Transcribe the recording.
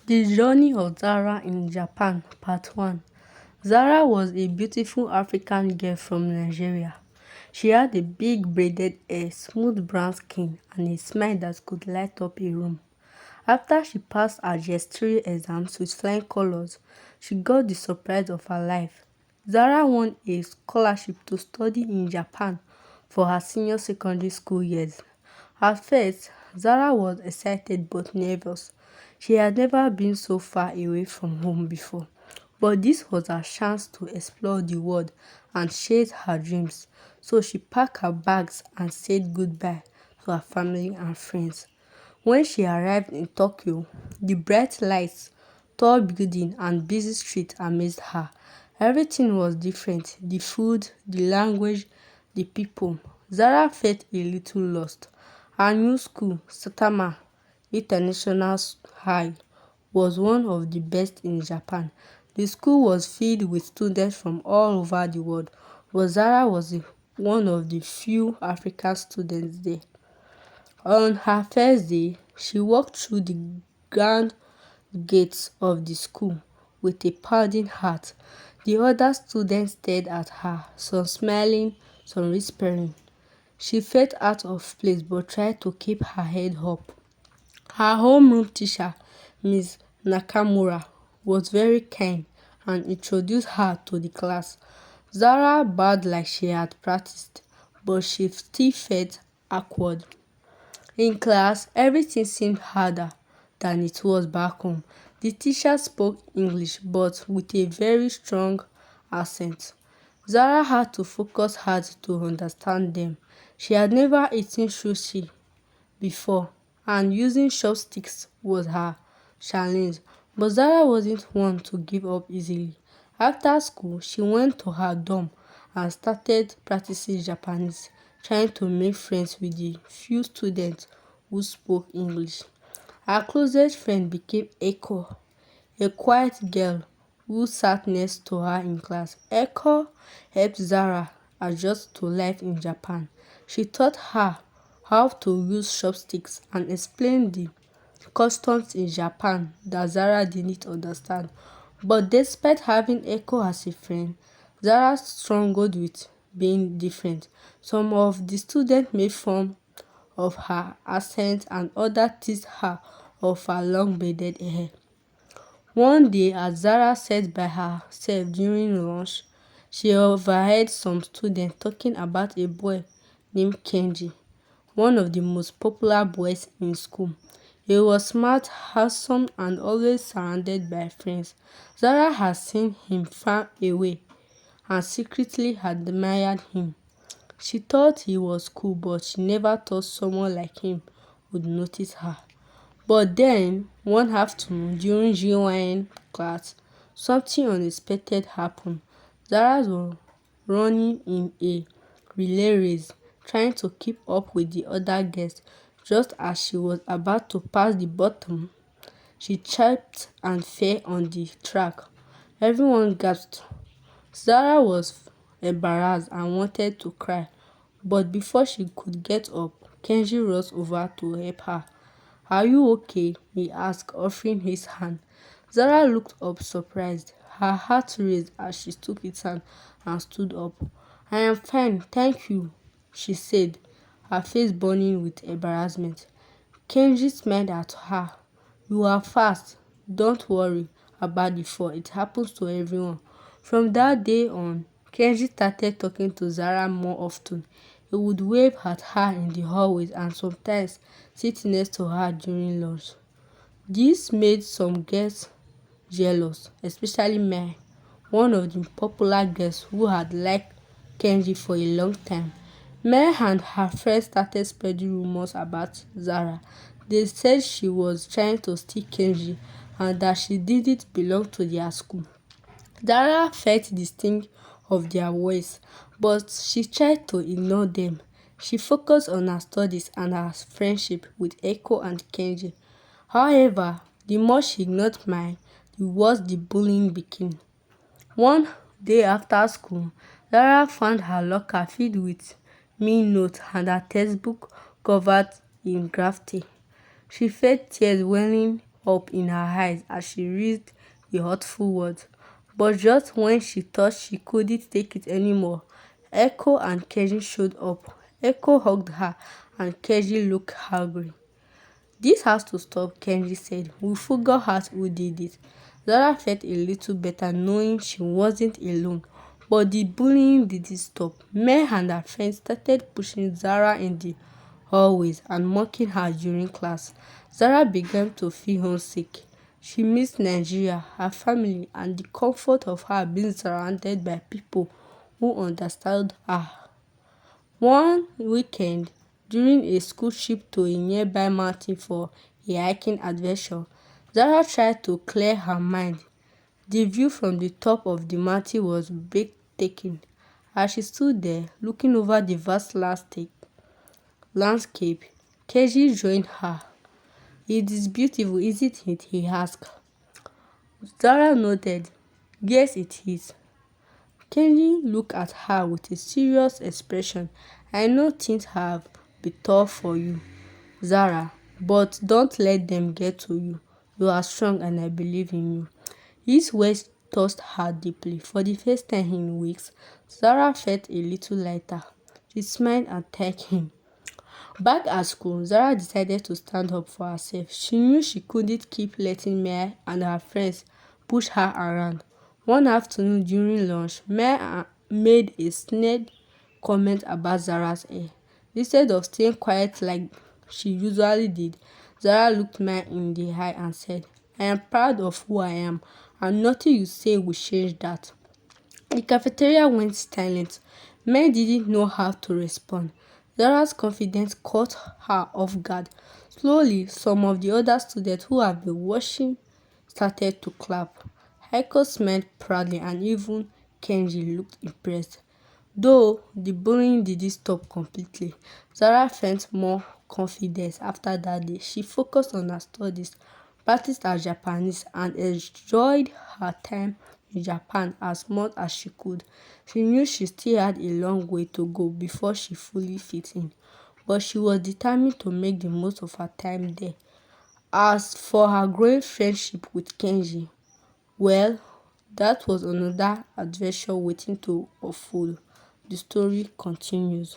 The Journey of Zara in Japan, Part 1. Zara was a beautiful African girl from Nigeria. She had a big braided hair, smooth brown skin, and a smile that could light up a room. After she passed her GS3 exams with flying colors, she got the surprise of her life. Zara won a scholarship to study in Japan for her senior secondary school years. At first, Zara was excited but nervous. She had never been so far away from home before, but this was her chance to explore the world and chase her dreams. So she packed her bags and said goodbye to her family and friends. When she arrived in Tokyo, the bright lights, tall buildings, and busy streets amazed her. Everything was different: the food, the language, the people. Zara felt a little lost. Her new school, Satama International High, was one of the best in Japan. The school was filled with students from all over the world, but Zara was one of the few African students there. On her first day, she walked through the grand gates of the school with a pounding heart. The other students stared at her, some smiling, some whispering. She felt out of place but tried to keep her head up. Her homeroom teacher, Miss Nakamura, was very kind and introduced her to the class. Zara bowed like she had practiced, but she still felt awkward. In class, everything seemed harder than it was back home. The teacher spoke English but with a very strong accent. Zara had to focus hard to understand them. She had never eaten sushi before, and using chopsticks was her challenge. But Zara wasn't one to give up easily. After school, she went to her dorm and started practicing Japanese, trying to make friends with the few students who spoke English. Her closest friend became Eiko, a quiet girl who sat next to her in class. Eiko helped Zara adjust to life in Japan. She taught her how to use chopsticks and explained the customs in Japan that Zara didn't understand. But despite having Eiko as a friend, Zara struggled with being different. Some of the students made fun of her accent and others teased her of her long braided hair. One day, as Zara sat by herself during lunch, she overheard some students talking about a boy named Kenji, one of the most popular boys in school. He was smart, handsome, and always surrounded by friends. Zara had seen him far away and secretly admired him. She thought he was cool, but she never thought someone like him would notice her. But then, one afternoon during GYN class, something unexpected happened. Zara was running in a relay race, trying to keep up with the other girls. Just as she was about to pass the bottom, she tripped and fell on the track. Everyone gasped. Zara was embarrassed and wanted to cry, but before she could get up, Kenji rushed over to help her. "Are you okay?" he asked, offering his hand. Zara looked up surprised. Her heart raced as she took his hand and stood up. "I am fine, thank you," she said, her face burning with embarrassment. Kenji smiled at her. "You are fast. Don't worry about the fall. It happens to everyone." From that day on, Kenji started talking to Zara more often. He would wave at her in the hallways and sometimes sit next to her during lunch. This made some girls jealous, especially Mai, one of the popular girls who had liked Kenji for a long time. Mai and her friends started spreading rumors about Zara. They said she was trying to steal Kenji and that she didn't belong to their school. Zara felt the sting of their words, but she tried to ignore them. She focused on her studies and her friendship with Eiko and Kenji. However, the more she ignored Mai, the worse the bullying became. One day after school, Zara found her locker filled with mean notes and her textbook covered in graffiti. She felt tears welling up in her eyes as she read the hurtful words. But just when she thought she couldn't take it anymore, Echo and Keji showed up. Echo hugged her and Keji looked angry. "This has to stop," Kenji said. "We figured out who did it." Zara felt a little better knowing she wasn't alone. But the bullying didn't stop. Mel and her friends started pushing Zara in the hallways and mocking her during class. Zara began to feel homesick. She missed Nigeria, her family, and the comfort of her being surrounded by people who understood her. One weekend, during a school trip to a nearby mountain for a hiking adventure, Zara tried to clear her mind. The view from the top of the mountain was breathtaking. As she stood there, looking over the vast landscape, Keji joined her. "It is beautiful, isn't it?" he asked. Zara nodded. "Yes, it is." Kenji looked at her with a serious expression. "I know things have been tough for you, Zara, but don't let them get to you. You are strong and I believe in you." His words touched her deeply. For the first time in weeks, Zara felt a little lighter. She smiled and thanked him. Back at school, Zara decided to stand up for herself. She knew she couldn't keep letting Maya and her friends push her around. One afternoon during lunch, Maya made a snide comment about Zara's hair. Instead of staying quiet like she usually did, Zara looked Maya in the eye and said, "I am proud of who I am, and nothing you say will change that." The cafeteria went silent. Men didn't know how to respond. Zara's confidence caught her off guard. Slowly, some of the other students who had been watching started to clap. Heiko smiled proudly and even Kenji looked impressed. Though the bullying didn't stop completely, Zara felt more confidence after that day. She focused on her studies, practiced her Japanese, and enjoyed her time in Japan as much as she could. She knew she still had a long way to go before she fully fit in, but she was determined to make the most of her time there. As for her growing friendship with Kenji, well, that was another adventure waiting to unfold. The story continues.